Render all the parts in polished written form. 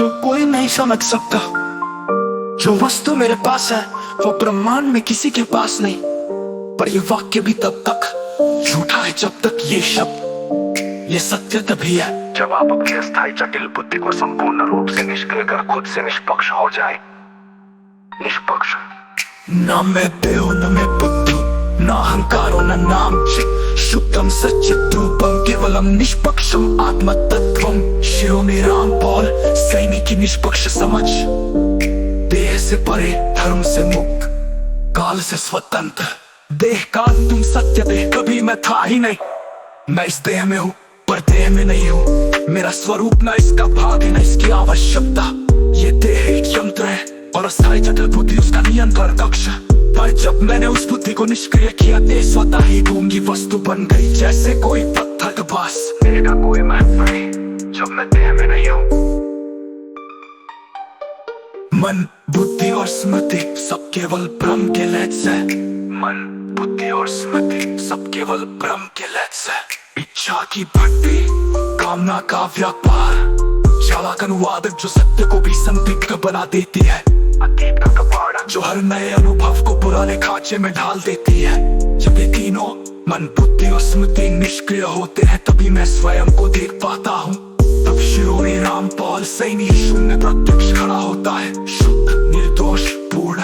जो कोई नहीं समझ सकता। जो वस्तु मेरे पास है वो ब्रह्मांड में किसी के पास नहीं, पर ये वाक्य भी तब तक झूठा है जब तक ये शब्द, ये सत्य तभी है जब आप अपनी अस्थायी जटिल बुद्धि को संपूर्ण रूप से निष्क्रिय कर खुद से निष्पक्ष हो जाए। निष्पक्ष न मैं देव न मैं बुद्धि, न अहंकारो न नाम चित्, शुद्धम सच्चिद्रूपम केवलम निष्पक्षम आत्मतत्वम। शिरो में राम पॉल सैनिक निष्पक्ष समझ, देह से परे धर्म से मुक्त काल से स्वतंत्र। देह काल तुम सत्य देह कभी मैं था ही नहीं, मैं इस देह में हूँ पर देह में नहीं हूँ। मेरा स्वरूप न इसका भाग है न इसकी आवश्यकता। ये देह एक यंत्र है और अस्थायी जटिल बुद्धि उसका नियंत्रण कक्ष। पर जब मैंने उस बुद्धि को निष्क्रिय किया, देह स्वतः ही गूंगी वस्तु बन गई, जैसे कोई पत्थर का बास। देह का कोई महत्व नहीं जब मैं देह में नहीं हूँ। मन बुद्धि और स्मृति सब केवल भ्रम के लय से, मन बुद्धि और स्मृति सब केवल भ्रम के लय से। इच्छा की भट्टी, कामना का व्यापार, चालाक अनुवादक जो सत्य को भी संदिग्ध बना देती है। अतीत का कपड़ा जो हर नए अनुभव को पुराने खांचे में ढाल देती है। जब ये तीनों मन बुद्धि और स्मृति निष्क्रिय होते हैं तभी मैं स्वयं को देख पाता हूँ। तब शिरोमणि राम पॉल सैनी शून्य प्रत्यक्ष खड़ा होता है, शुद्ध निर्दोष पूर्ण।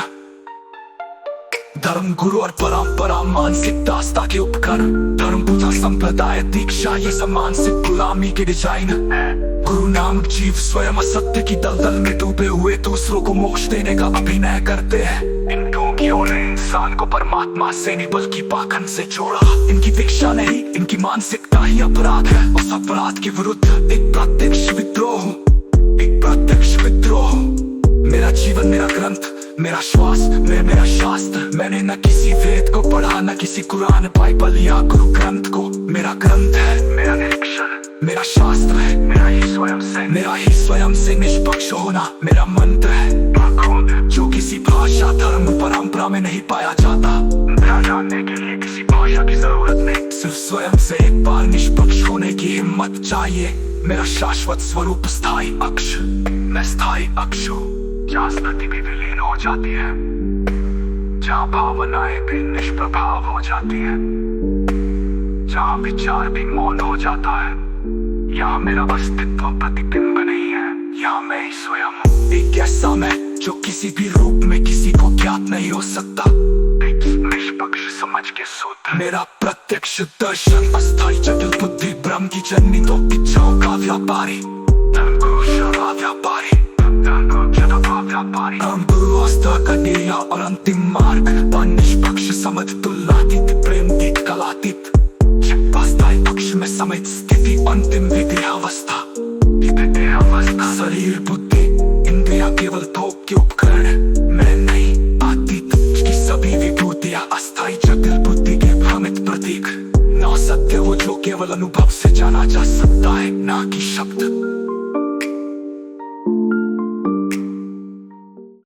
धर्म गुरु और परंपरा मानसिक दास्ता के उपकरण, धर्म पूजा संप्रदाय दीक्षा ये सब मानसिक गुलामी के डिजाइन है। गुरु नामक जीव स्वयं असत्य की दलदल में डूबे हुए दूसरों को मोक्ष देने का अभिनय करते हैं। इन ढोंगियों ने इंसान को परमात्मा से नहीं बल्कि पाखंड से जोड़ा। इनकी दीक्षा नहीं, इनकी मानसिकता ही अपराध है। उस अपराध के विरुद्ध एक प्रत्यक्ष विद्रोह, एक प्रत्यक्ष विद्रोह। मेरा जीवन मेरा ग्रंथ, मेरा श्वास मेरा शास्त्र। मैंने न किसी वेद को पढ़ा न किसी कुरान बाइबल या गुरु ग्रंथ को। मेरा ग्रंथ है मेरा निरीक्षण, मेरा शास्त्र है मेरा ही स्वयं से निष्पक्ष होना। मेरा मंत्र है जो किसी भाषा धर्म परंपरा में नहीं पाया जाता। जानने के लिए किसी भाषा की जरूरत नहीं, सिर्फ स्वयं से एक बार निष्पक्ष होने की हिम्मत चाहिए। मेरा शाश्वत स्वरूप स्थायी अक्ष, मैं स्थायी अक्ष हूँ जहाँ स्मृति भी विलीन हो जाती है, जहाँ भावनाएं भी निष्प्रभाव हो जाती है, जहाँ विचार भी मौन हो जाता है। यहाँ मेरा अस्तित्व प्रतिबिंब नहीं है, यहाँ मैं ही स्वयं हूँ। एक ऐसा मैं जो किसी भी रूप में किसी को ज्ञात नहीं हो सकता, निष्पक्ष समझ के शुद्ध। मेरा प्रत्यक्ष दर्शन अस्थायी जटिल बुद्धि ब्रह्म की जननी तो इच्छाओं का व्यापारी, धर्म गुरु शरा व्यापारी, गुरु आस्था का निर्या और अंतिम मार्ग। निष्पक्ष समझ तुलनातीत प्रेम गीत कलातीत, अस्थायी पक्ष में समझ स्थिति अंतिम विदेहावस्था। शरीर बुद्धि इंद्रिया केवल थोक के उपकरण, मैं नहीं अतीत की सभी विभूतियां अस्थायी जटिल बुद्धि के भ्रमित प्रतीक। न सत्य वो जो केवल अनुभव से जाना जा सकता है, ना कि शब्द।